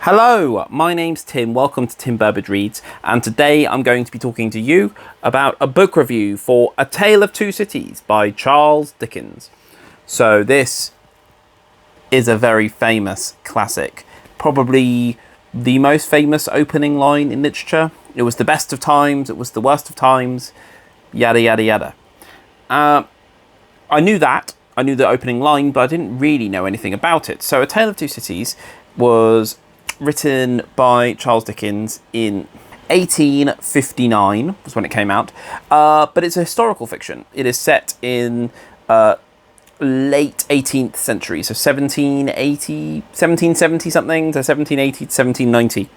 Hello, my name's Tim. Welcome to Tim Burbage Reads, and today I'm going to be talking to you about a book review for A Tale of Two Cities by Charles Dickens. So this is a very famous classic, probably the most famous opening line in literature. It was the best of times, it was the worst of times, yada yada yada. I knew the opening line, but I didn't really know anything about it. So A Tale of Two Cities was written by Charles Dickens in 1859 was when it came out, but it's a historical fiction. It is set in late 18th century, so 1770 something, so 1780 to 1790,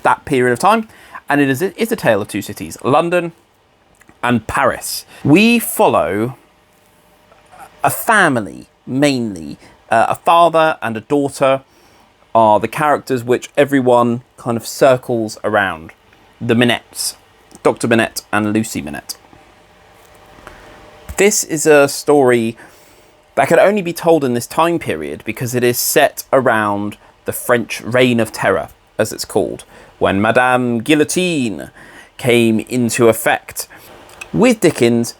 that period of time, and it's a tale of two cities, London and Paris. We follow a family, mainly a father and a daughter are the characters which everyone kind of circles around. The Minettes, Dr. Minette and Lucy Minette. This is a story that can only be told in this time period because it is set around the French Reign of Terror, as it's called, when Madame Guillotine came into effect. With Dickens,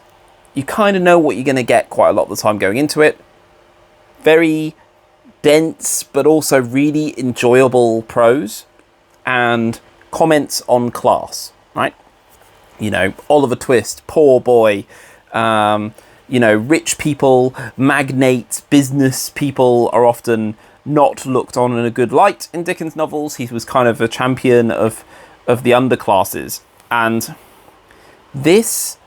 you kind of know what you're going to get quite a lot of the time going into it. Very dense, but also really enjoyable prose and comments on class, right? You know, Oliver Twist, poor boy, rich people, magnates, business people are often not looked on in a good light in Dickens' novels. He was kind of a champion of the underclasses. And this,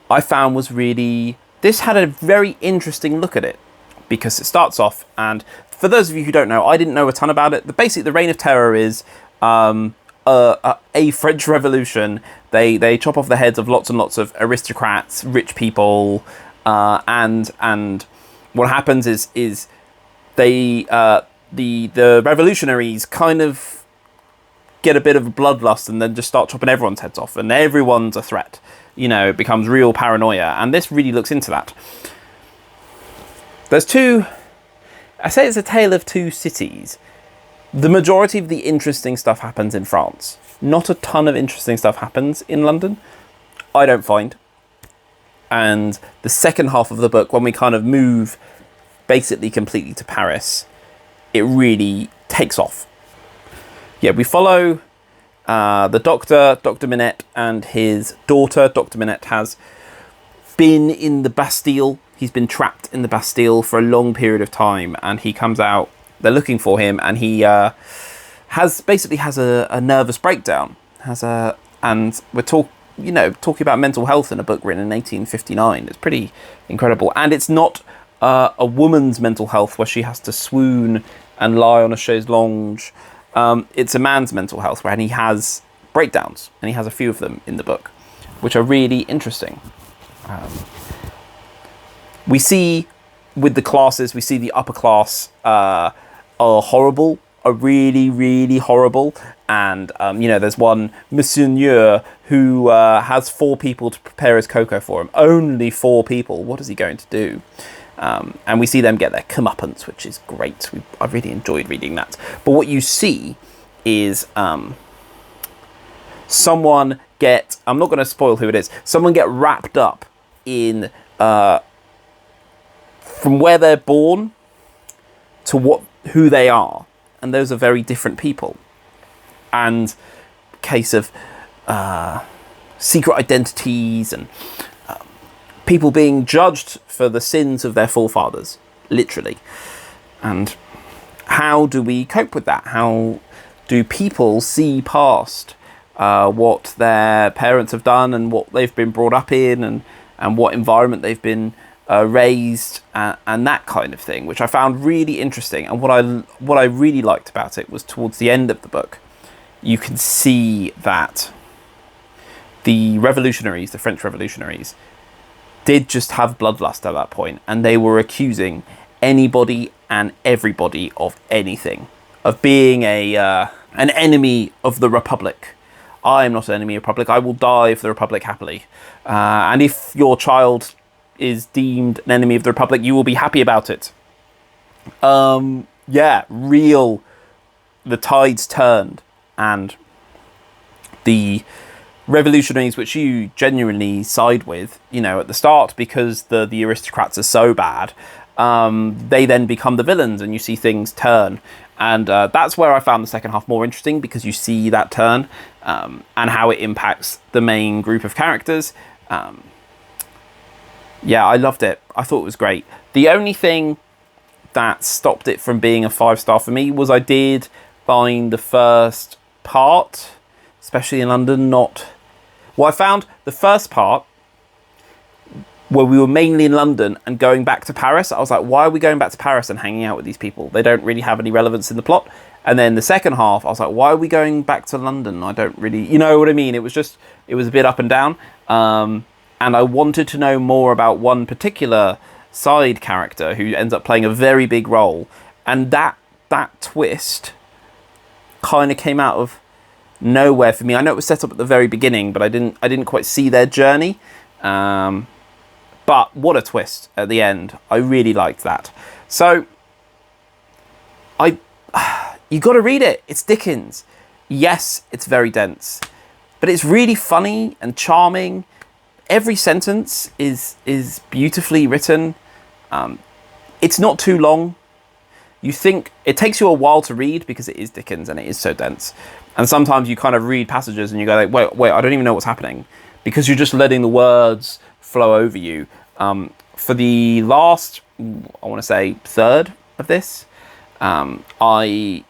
I found, this had a very interesting look at it, because it starts off, and for those of you who don't know, I didn't know a ton about it. Basically, the Reign of Terror is a French Revolution. They chop off the heads of lots and lots of aristocrats, rich people, and what happens is the revolutionaries kind of get a bit of a bloodlust and then just start chopping everyone's heads off, and everyone's a threat. You know, it becomes real paranoia, and this really looks into that. I say it's a tale of two cities. The majority of the interesting stuff happens in France. Not a ton of interesting stuff happens in London, I don't find. And the second half of the book, when we kind of move basically completely to Paris, it really takes off. Yeah, we follow the doctor, Dr. Minette, and his daughter. Dr. Minette has been in the Bastille. He's been trapped in the Bastille for a long period of time, and he comes out. They're looking for him, and he has a nervous breakdown. And we're talking about mental health in a book written in 1859. It's pretty incredible, and it's not a woman's mental health where she has to swoon and lie on a chaise longue. It's a man's mental health where he has breakdowns, and he has a few of them in the book, which are really interesting. We see with the classes, we see the upper class are horrible, are really, really horrible. And, there's one Monsieur who has 4 people to prepare his cocoa for him. Only 4 people. What is he going to do? And we see them get their comeuppance, which is great. I really enjoyed reading that. But what you see is someone get... I'm not going to spoil who it is. Someone get wrapped up in... from where they're born to who they are, and those are very different people. And case of secret identities and people being judged for the sins of their forefathers, literally. And how do we cope with that? How do people see past what their parents have done and what they've been brought up in, and what environment they've been raised, and that kind of thing, which I found really interesting. And what I really liked about it was towards the end of the book, you can see that the French revolutionaries, did just have bloodlust at that point, and they were accusing anybody and everybody of anything, of being an enemy of the Republic. I am not an enemy of the Republic. I will die for the Republic happily. And if your child is deemed an enemy of the Republic, you will be happy about it. Yeah, real the tides turned, and the revolutionaries, which you genuinely side with, you know, at the start, because the aristocrats are so bad, they then become the villains, and you see things turn. And that's where I found the second half more interesting, because you see that turn, and how it impacts the main group of characters. Yeah, I loved it. I thought it was great. The only thing that stopped it from being a 5-star for me was I did find the first part, especially in London, not... Well, I found the first part where we were mainly in London and going back to Paris. I was like, why are we going back to Paris and hanging out with these people? They don't really have any relevance in the plot. And then the second half, I was like, why are we going back to London? I don't really... You know what I mean? It was a bit up and down. And I wanted to know more about one particular side character who ends up playing a very big role. And that twist kind of came out of nowhere for me. I know it was set up at the very beginning, but I didn't quite see their journey. But what a twist at the end. I really liked that. So you got to read it. It's Dickens. Yes, it's very dense, but it's really funny and charming. Every sentence is beautifully written. It's not too long. You think it takes you a while to read because it is Dickens and it is so dense. And sometimes you kind of read passages and you go like, wait, I don't even know what's happening, because you're just letting the words flow over you. For the last, I want to say, third of this, I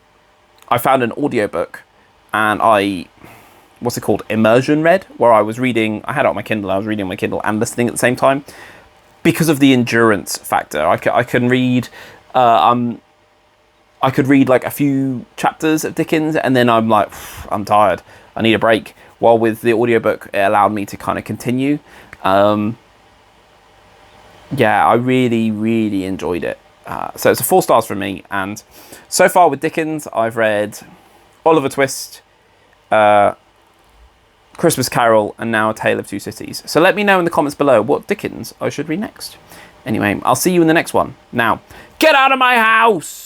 found an audiobook, and what's it called? Immersion read, where I was reading, I had it on my Kindle, I was reading on my Kindle and listening at the same time, because of the endurance factor. I can read, I could read like a few chapters of Dickens, and then I'm like, I'm tired, I need a break. While with the audiobook, it allowed me to kind of continue. Yeah, I really, really enjoyed it. So it's a 4 stars from me. And so far with Dickens, I've read Oliver Twist, Christmas Carol, and now A Tale of Two Cities. So let me know in the comments below what Dickens I should read next. Anyway, I'll see you in the next one. Now, get out of my house!